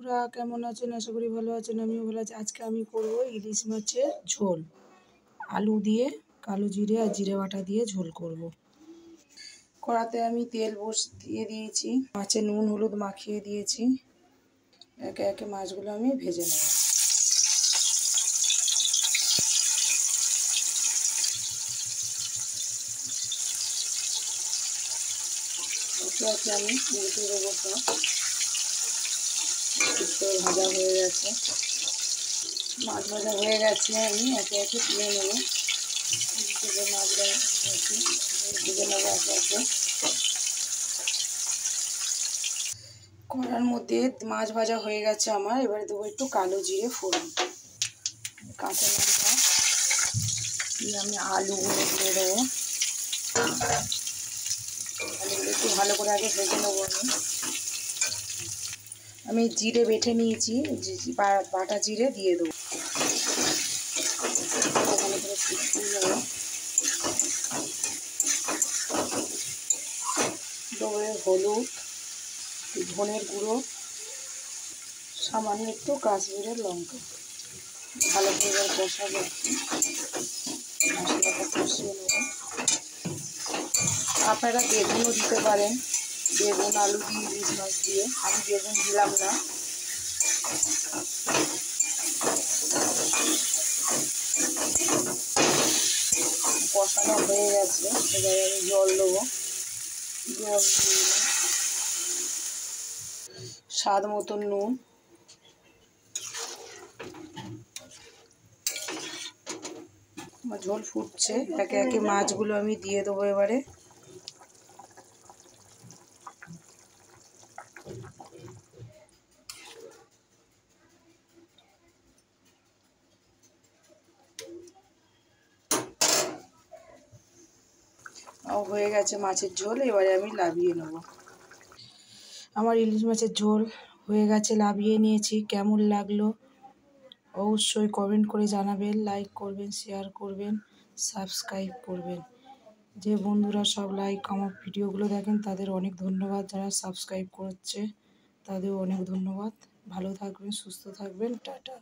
বন্ধুরা কেমন আছেন? আশা করি ভালো আছেন। আমিও ভালো আছি। আজকে আমি করব ইলিশ মাছের ঝোল। আলু দিয়ে কালো জিরে আর জিরে বাটা দিয়ে ঝোল করব। কড়াতে আমি তেল দিয়ে দিয়েছি, মাছে নুন হলুদ মাখিয়ে দিয়েছি। একে একে মাছগুলো আমি ভেজে নেব। একে একে আমি উল্টে দেবো। সব ভাজা হয়ে গেছে, মাছ ভাজা হয়ে গেছে। আমি একে একে তুলে নেব। মাছটা ভেজে নেবো একে একে। কড়ার মধ্যে মাছ ভাজা হয়ে গেছে আমার। এবারে দেবো একটু কালো জিরে ফোড়ন, কাঁচা লঙ্কা দিয়ে আমি আলুগুলো দিয়ে দেবো। আলুগুলো একটু ভালো করে আগে ভেজে নেবো। আমি জিরে বেটে নিয়েছি, বাটা জিরে দিয়ে দেবো। ভালো করে শুকিয়ে নেবো। দেবো হলুদ, ধনের গুঁড়ো, সামান্য একটু কাশ্মীরের লঙ্কা। ভালো করে কষাবো, মশলাটা কষিয়ে নেবো। আপনারা বেগুনও দিতে পারেন, বেগুন আলু দিয়ে ইলিশ মাছ দিয়ে। আমি বেগুন দিলাম না। কষানো হয়ে গেছে, এবারে আমি জল দেবো। জল দিয়ে স্বাদ মতন নুন, আমার ঝোল ফুটছে। একে একে মাছগুলো আমি দিয়ে দেবো। এবারে হয়ে গেছে মাছের ঝোল। এবারে আমি নামিয়ে নেব। আমার ইলিশ মাছের ঝোল হয়ে গেছে, নামিয়ে নিয়েছি। কেমন লাগলো অবশ্যই কমেন্ট করে জানাবেন, লাইক করবেন, শেয়ার করবেন, সাবস্ক্রাইব করবেন। যে বন্ধুরা সব লাইক আমার ভিডিওগুলো দেখেন তাদের অনেক ধন্যবাদ। যারা সাবস্ক্রাইব করছে তাদেরও অনেক ধন্যবাদ। ভালো থাকবেন, সুস্থ থাকবেন, টাটা।